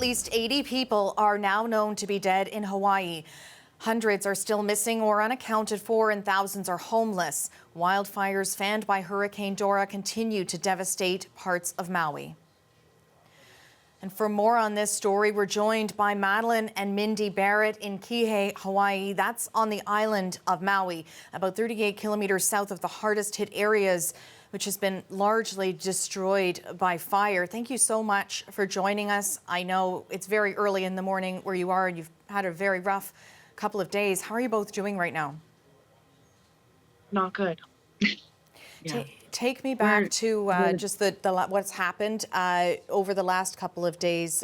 least 80 people are now known to be dead in Hawaii. Hundreds are still missing or unaccounted for, and thousands are homeless. Wildfires fanned by Hurricane Dora continue to devastate parts of Maui. And for more on this story, we're joined by Madeline and Mindy Barrett in Kihei, Hawaii. That's on the island of Maui, about 38 kilometers south of the hardest hit areas, which has been largely destroyed by fire. Thank you so much for joining us. I know it's very early in the morning where you are, and you've had a very rough couple of days. How are you both doing right now? Not good. Yeah. Take me back to just what's happened over the last couple of days.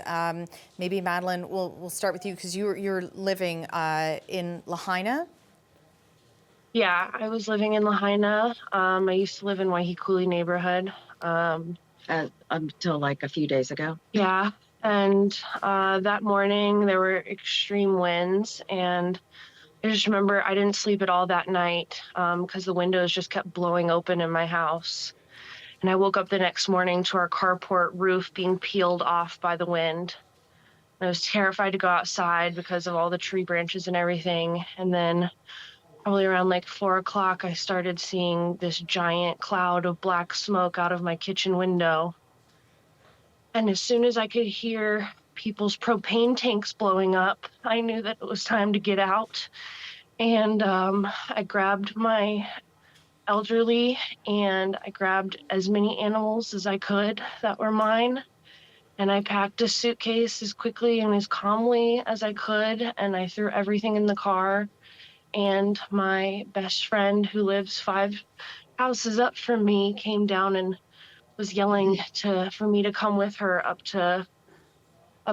Maybe Madeline, we'll start with you because you're living in Lahaina. Yeah, I was living in Lahaina. I used to live in Waihekuli neighborhood until like a few days ago. Yeah, and that morning there were extreme winds, and I just remember I didn't sleep at all that night because the windows just kept blowing open in my house. And I woke up the next morning to our carport roof being peeled off by the wind. I was terrified to go outside because of all the tree branches and everything. And then probably around like 4 o'clock, I started seeing this giant cloud of black smoke out of my kitchen window. And as soon as I could hear people's propane tanks blowing up, I knew that it was time to get out. And I grabbed my elderly and I grabbed as many animals as I could that were mine. And I packed a suitcase as quickly and as calmly as I could. And I threw everything in the car. And my best friend, who lives 5 houses up from me, came down and was yelling for me to come with her up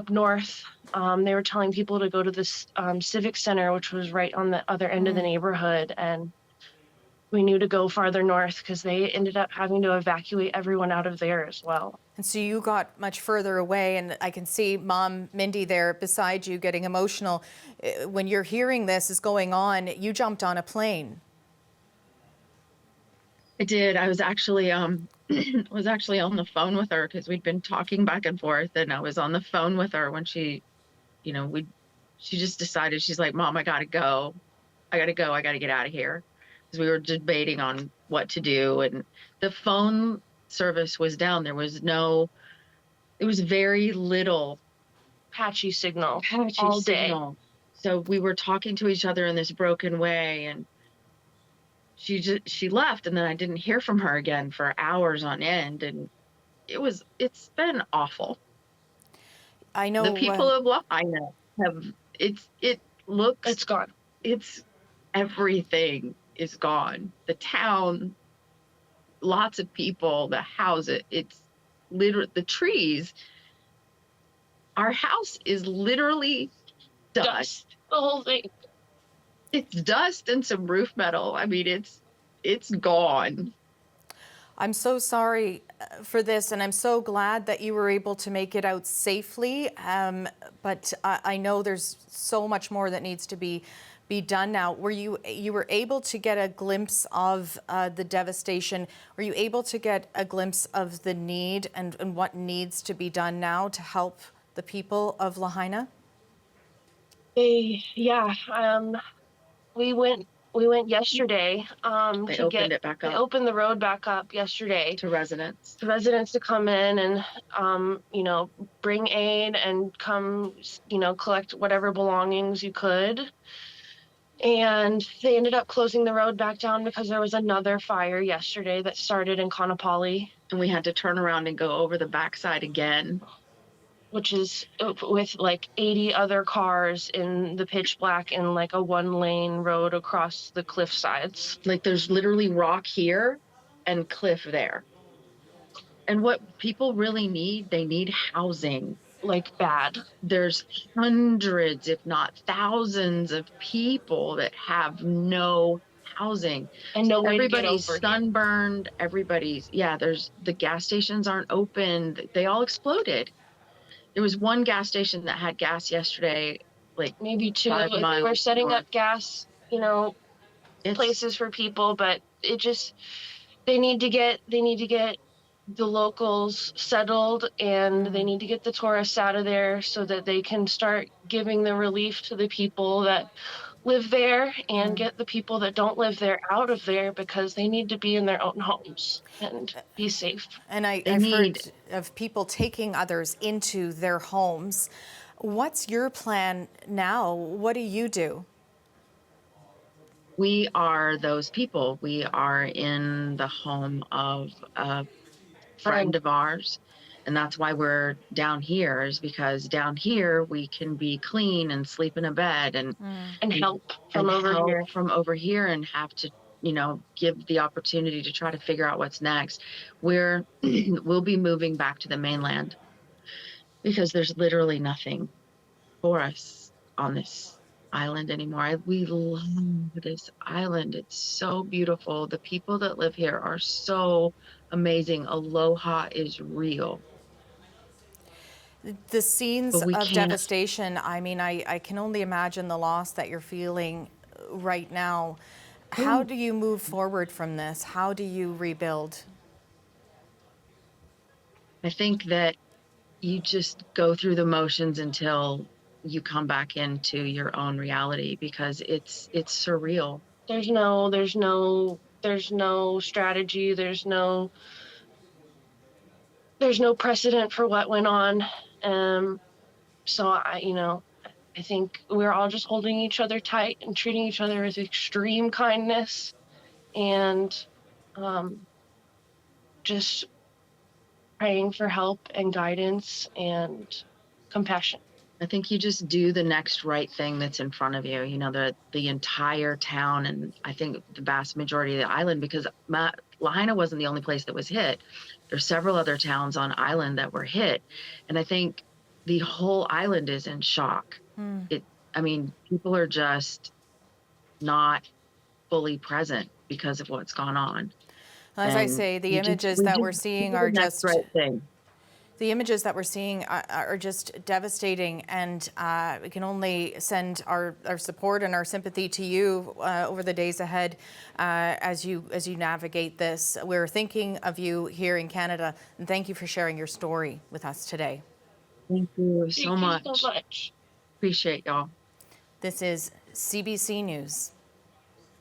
north. They were telling people to go to this civic center, which was right on the other end of the neighborhood. And we knew to go farther north because they ended up having to evacuate everyone out of there as well. And so you got much further away, and I can see Mom Mindy there beside you getting emotional. When you're hearing this is going on, you jumped on a plane. I did. I was actually on the phone with her because we'd been talking back and forth, and I was on the phone with her when she just decided, she's like, Mom, I gotta go. I gotta get out of here. Because we were debating on what to do, and the phone service was down. It was very little patchy signal all day. So we were talking to each other in this broken way, and she left, and then I didn't hear from her again for hours on end, and it's been awful. I know the people of Lahaina it's gone. It's everything is gone. The town, lots of people, the houses, it's literally the trees. Our house is literally dust. The whole thing. It's dust and some roof metal. I mean, it's gone. I'm so sorry for this, and I'm so glad that you were able to make it out safely. But I know there's so much more that needs to be done now. You were able to get a glimpse of the devastation? Were you able to get a glimpse of the need and what needs to be done now to help the people of Lahaina? Yeah. We went yesterday They opened it back up. They opened the road back up yesterday to residents to come in and bring aid and come collect whatever belongings you could. And they ended up closing the road back down because there was another fire yesterday that started in Kaanapali. And we had to turn around and go over the backside again. Which is with like 80 other cars in the pitch black in like a 1-lane road across the cliff sides. Like there's literally rock here and cliff there. And what people really need, they need housing. Like bad. There's hundreds, if not thousands of people that have no housing. And no way everybody's to get over sunburned. There's the gas stations aren't open. They all exploded. There was one gas station that had gas yesterday, like maybe 2. 5 miles They were setting north. up gas, places for people, but they need to get the locals settled, and they need to get the tourists out of there so that they can start giving the relief to the people that live there and get the people that don't live there out of there, because they need to be in their own homes and be safe. And They I've heard need, of people taking others into their homes. What's your plan now? What do you do? we are those people. We are in the home of a friend of ours. And that's why we're down here, is because down here we can be clean and sleep in a bed and Help from and over help here. from over here, and have to, give the opportunity to try to figure out what's next. We'll be moving back to the mainland because there's literally nothing for us on this island anymore. We love this island. It's so beautiful. The people that live here are so amazing. Aloha is real. The scenes But we of can't. devastation, I mean, I can only imagine the loss that you're feeling right now. How do you move forward from this? How do you rebuild? I think that you just go through the motions until you come back into your own reality, because it's surreal. There's no strategy. There's no precedent for what went on. So I think we're all just holding each other tight and treating each other with extreme kindness, and just praying for help and guidance and compassion. I think you just do the next right thing that's in front of you. The entire town, and I think the vast majority of the island, because Lahaina wasn't the only place that was hit. There's several other towns on island that were hit, and I think the whole island is in shock. People are just not fully present because of what's gone on. As I say, the images that we're seeing are just right thing. the images that we're seeing are just devastating, and we can only send our support and our sympathy to you over the days ahead as you navigate this. We're thinking of you here in Canada, and thank you for sharing your story with us today. Thank you so much. Thank you so much. Appreciate y'all. This is CBC News.